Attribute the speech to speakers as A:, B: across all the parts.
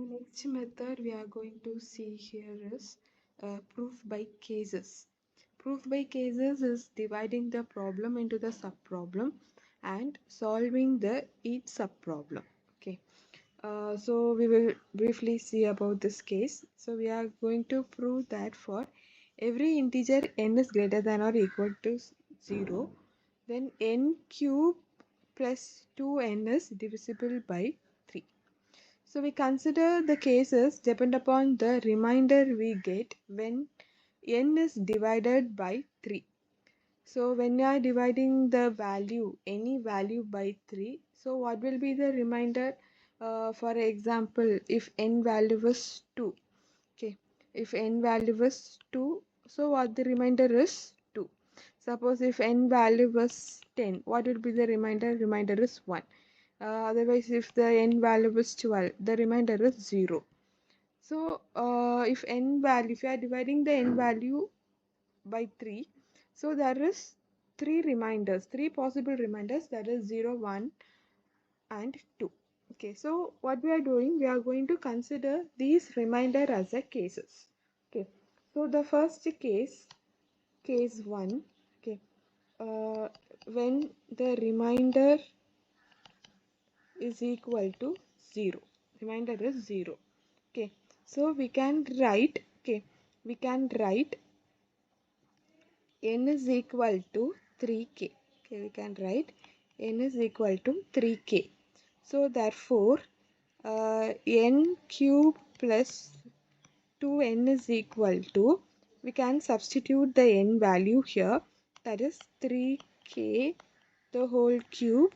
A: The next method we are going to see here is proof by cases. Proof by cases is dividing the problem into the subproblem and solving the each subproblem. Okay. So we will briefly see about this case. So we are going to prove that for every integer n is greater than or equal to 0, then n cube plus 2n is divisible by 3. So we consider the cases depend upon the remainder we get when n is divided by 3. So when you are dividing the value, any value by 3, so what will be the remainder? For example, if n value was 2, okay, if n value was 2, so what the remainder is 2. Suppose if n value was 10, what will be the remainder? Remainder is 1. Otherwise, if the n value is 12, the remainder is 0. So, if you are dividing the n value by 3, so there is three possible reminders, that is 0, 1 and 2. Okay, so what we are doing, we are going to consider these remainder as a cases. Okay, so the first case 1, okay, when the remainder is equal to 0, remainder is 0. Okay, so we can write n is equal to 3k. Okay, we can write n is equal to 3k. So therefore n cube plus 2n is equal to, we can substitute the n value here, that is 3k the whole cube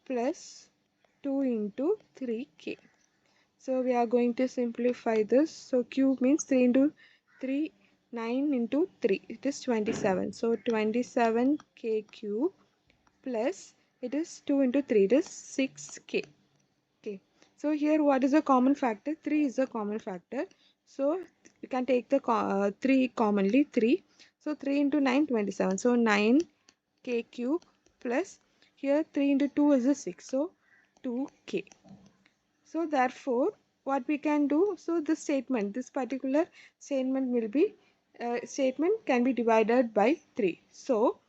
A: plus 2 into 3k. So we are going to simplify this. So cube means 3 into 3, 9 into 3, it is 27. So 27k cube plus, it is 2 into 3, it is 6k. Okay, so here what is the common factor? 3 is the common factor. So you can take the 3 commonly, 3. So 3 into 9, 27. So 9k cube plus, here 3 into 2 is a 6. So 2k. So therefore, what we can do, so this particular statement will be, statement can be divided by 3. So,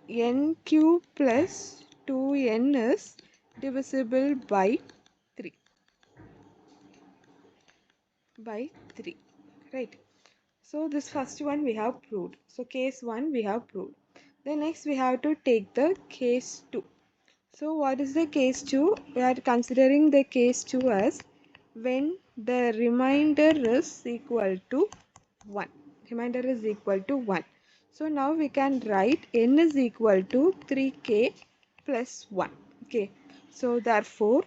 A: n cube plus 2n is divisible by 3. Right? So this first one we have proved. So case 1 we have proved. Then next we have to take the case 2. So what is the case 2? We are considering the case 2 as when the remainder is equal to 1. Remainder is equal to 1. So now we can write n is equal to 3k plus 1. Okay. So therefore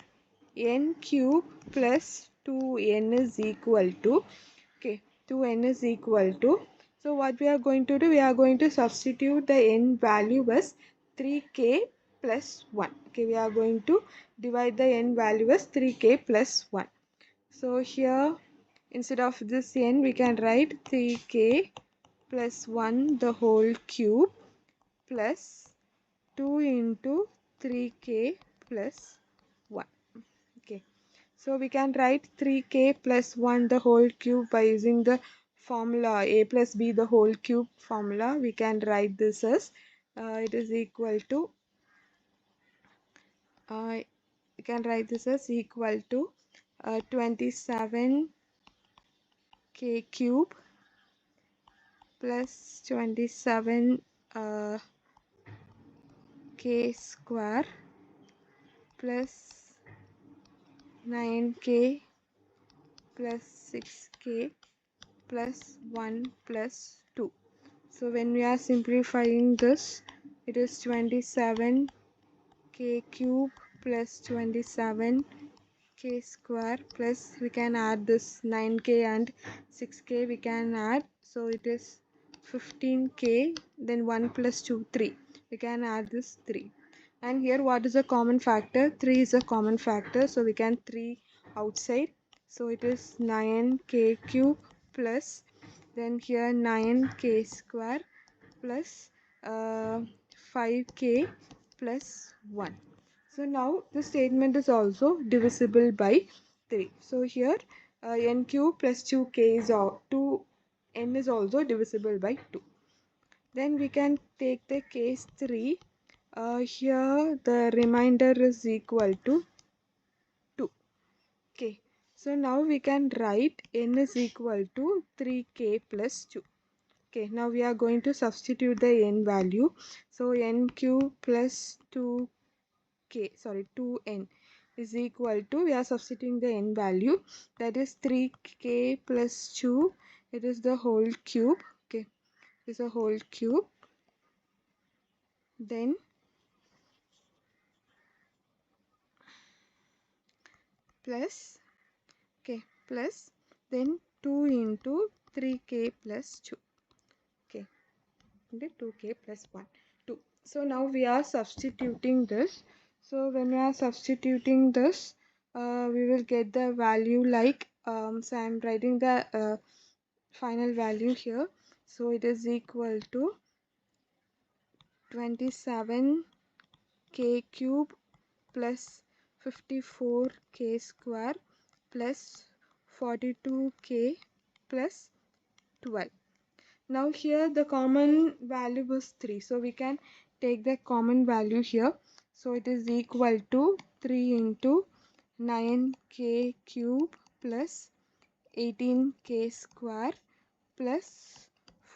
A: n cube plus 2n is equal to, okay, 2n is equal to, so what we are going to do, we are going to substitute the n value as 3k plus 1. Okay, we are going to divide the n value as 3k plus 1. So here instead of this n we can write 3k plus 1 the whole cube plus 2 into 3k plus 1. Okay, so we can write 3k plus 1 the whole cube by using the formula a plus b the whole cube formula. We can write this as it is equal to, we can write this as equal to 27k cube plus 27 k square plus 9k plus 6k plus 1 plus 2. So when we are simplifying this, it is 27k cube plus 27k square plus, we can add this 9k and 6k we can add, so it is 15k, then 1 plus 2, 3, we can add this 3. And here what is a common factor? 3 is a common factor, so we can 3 outside, so it is 9k cube plus, then here 9k square plus 5k plus 1. So now the statement is also divisible by 3. So here n cube plus 2k is 2n is also divisible by 2. Then we can take the case 3. Here the remainder is equal to 2. Okay. So now we can write n is equal to 3k plus 2. Okay, now we are going to substitute the n value. So n cube plus 2n is equal to, we are substituting the n value, that is 3k plus 2, it is the whole cube. Okay, it is a whole cube. Then plus, okay, plus then 2 into 3k plus 2. Okay, into 2k plus 1 2. So now we are substituting this. So when we are substituting this, we will get the value like, so I am writing the final value here. So it is equal to 27k cube plus 54k square plus 42k plus 12. Now here the common value is 3. So we can take the common value here. So it is equal to 3 into 9k cube plus 18k square plus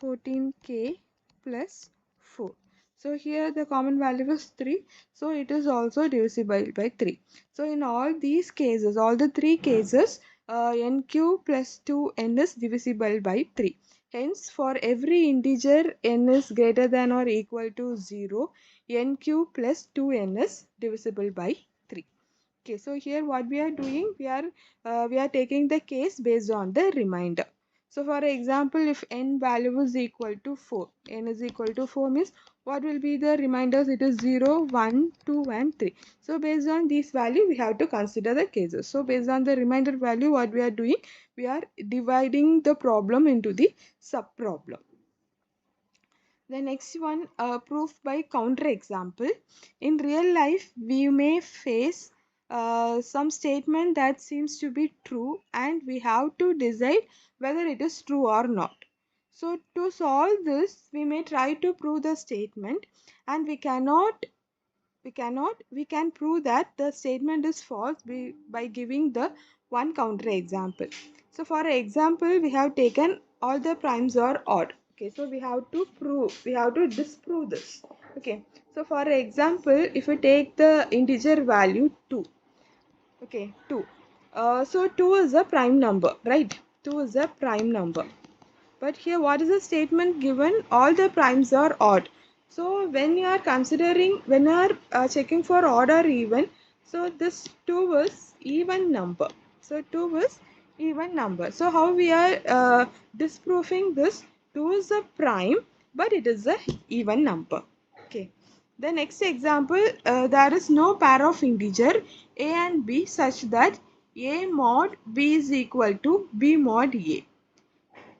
A: 14k plus 4. So here the common value is 3. So it is also divisible by 3. So in all these cases, all the 3 cases, n cube plus 2n is divisible by 3. Hence, for every integer n is greater than or equal to 0, n cube plus 2n is divisible by 3. Okay, so here what we are doing, we are taking the case based on the remainder. So for example, if n value is equal to 4, n is equal to 4 means what will be the reminders? It is 0, 1, 2 and 3. So based on this value, we have to consider the cases. So based on the remainder value, what we are doing, we are dividing the problem into the sub-problem. The next one, proof by counter example. In real life, we may face some statement that seems to be true and we have to decide whether it is true or not. So to solve this, we may try to prove the statement, and we can prove that the statement is false by giving the one counter example. So for example, we have taken all the primes are odd. Okay, so we have to disprove this. Okay, so for example, if we take the integer value 2, okay, 2, so 2 is a prime number, right? 2 is a prime number. But here what is the statement given? All the primes are odd. So when you are checking for odd or even, so this 2 is even number. So 2 is even number. So how we are disproving this? 2 is a prime, but it is a even number. Okay. The next example, there is no pair of integer a and b such that a mod b is equal to b mod a.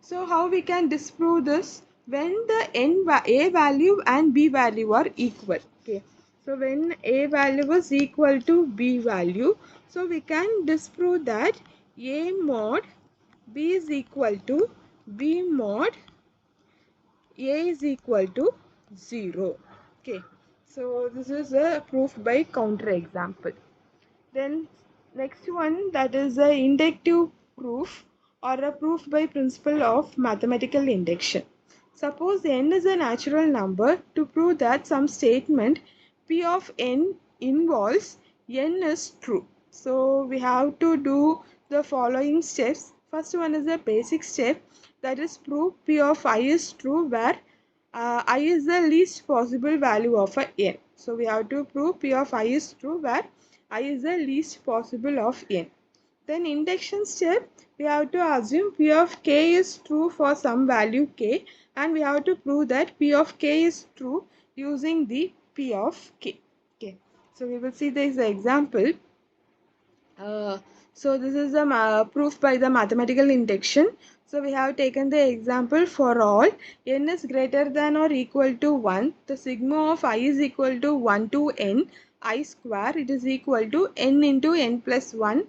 A: So how we can disprove this? When the a value and b value are equal. Okay. So when a value is equal to b value, so we can disprove that a mod b is equal to b mod a is equal to 0. Okay. So this is a proof by counter example. Then next one, that is a inductive proof or a proof by principle of mathematical induction. Suppose n is a natural number. To prove that some statement p of n involves n is true. So we have to do the following steps. First one is a basic step, that is prove p of I is true where I is the least possible value of a n. So we have to prove p of I is true where I is the least possible of n. Then induction step, we have to assume p of k is true for some value k, and we have to prove that p of k is true using the p of k. Okay, so we will see this example. So this is a proof by the mathematical induction. So we have taken the example for all n is greater than or equal to 1. The sigma of I is equal to 1 to n. I square, it is equal to n into n plus 1,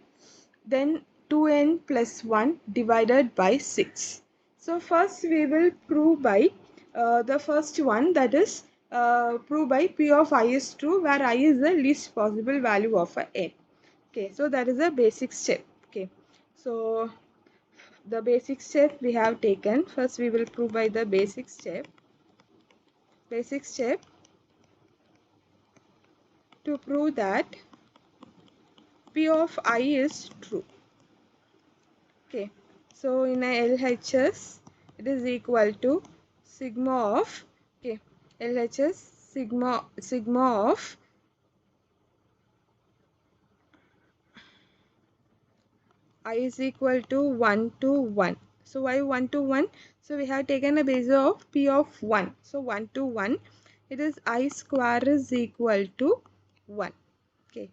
A: then 2n plus 1 divided by 6. So first we will prove by the first one, that is prove by P of I is true where I is the least possible value of a n. Okay, so that is a basic step. Okay, so the basic step we have taken. First we will prove by the basic step. Basic step to prove that P of I is true. Okay, so in a LHS it is equal to sigma of, okay, LHS sigma of I is equal to 1 to 1. So why 1 to 1? So we have taken a base of P of 1. So 1 to 1, it is I square is equal to 1. Okay.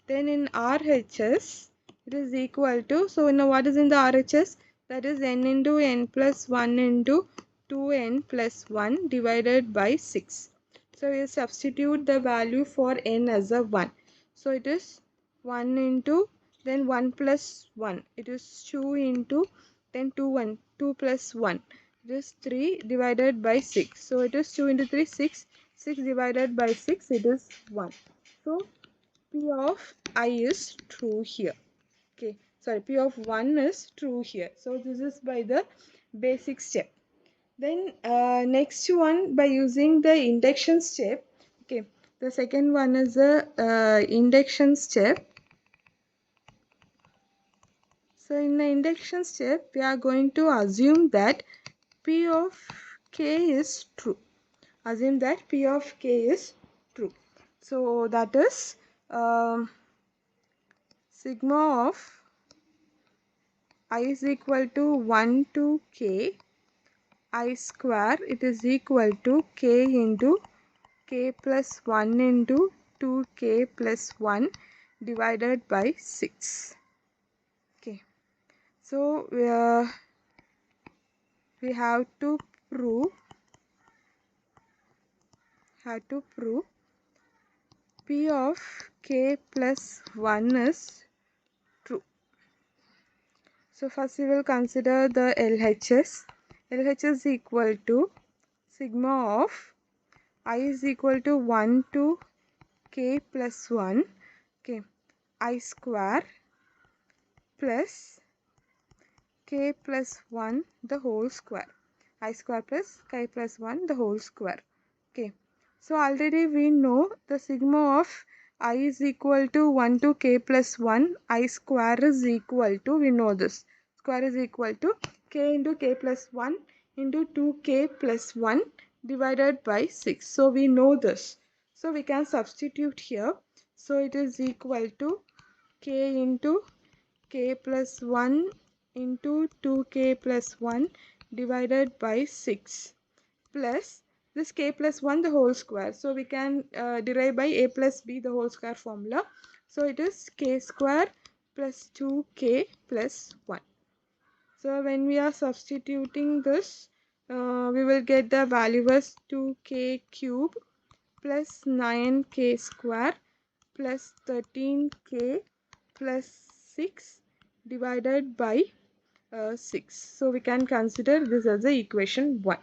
A: Then in RHS, it is equal to, so now what is in the RHS? That is n into n plus 1 into 2n plus 1 divided by 6. So we substitute the value for n as a 1. So it is 1 into, then 1 plus 1. It is 2 into, then 2 plus 1. It is 3 divided by 6. So it is 2 into 3, 6. 6 divided by 6, it is 1. So P of I is true here. Okay, sorry, P of 1 is true here. So this is by the basic step. Then next one, by using the induction step. Okay, the second one is the induction step. So in the induction step, we are going to assume that P of K is true. Assume that P of K is true. So that is sigma of I is equal to 1 to K I square, it is equal to K into K plus 1 into 2K plus 1 divided by 6. Okay, so we have to prove P of K plus 1 is true. So first we will consider the LHS. LHS is equal to sigma of I is equal to 1 to K plus 1, okay, I square plus K plus 1 the whole square. I square plus K plus 1 the whole square. Okay, so already we know the sigma of I is equal to 1 to K plus 1. I square is equal to, we know this, square is equal to K into K plus 1 into 2K plus 1 divided by 6. So we know this. So we can substitute here. So it is equal to K into K plus 1 into 2K plus 1 divided by 6 plus this K plus 1 the whole square. So we can derive by A plus B the whole square formula. So it is K square plus 2K plus 1. So when we are substituting this, we will get the value as 2K cube plus 9K square plus 13K plus 6 divided by 6. So we can consider this as the equation 1.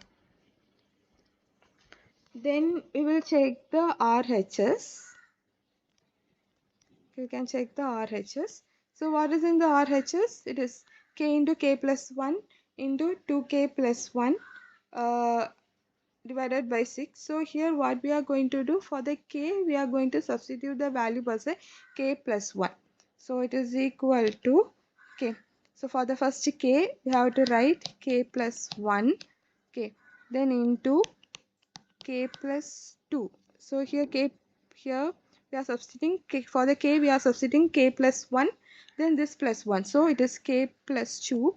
A: Then we will check the RHS. You can check the RHS. So what is in the RHS? It is K into K plus 1 into 2K plus 1 divided by 6. So here what we are going to do, for the K we are going to substitute the value as a K plus 1. So it is equal to K. So for the first K we have to write K plus 1. Okay, then into K plus 2. So here we are substituting K, for the K we are substituting K plus 1, then this plus 1. So it is K plus 2,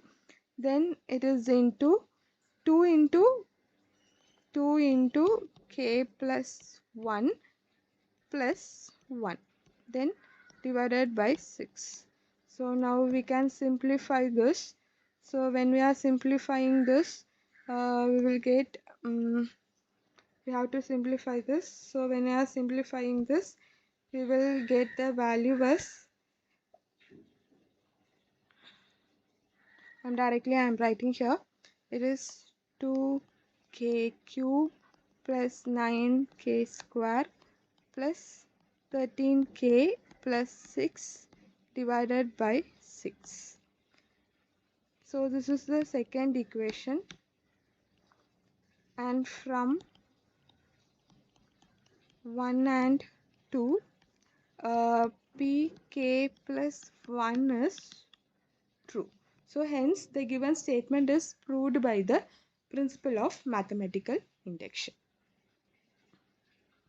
A: then it is into 2 into K plus 1 plus 1, then divided by 6. So now we can simplify this. So when we are simplifying this, we will get we have to simplify this. So when I am simplifying this, we will get the value as, I'm writing here, it is 2k cube plus 9k square plus 13k plus 6 divided by 6. So this is the second equation, and from 1 and 2, pk plus 1 is true. So hence the given statement is proved by the principle of mathematical induction.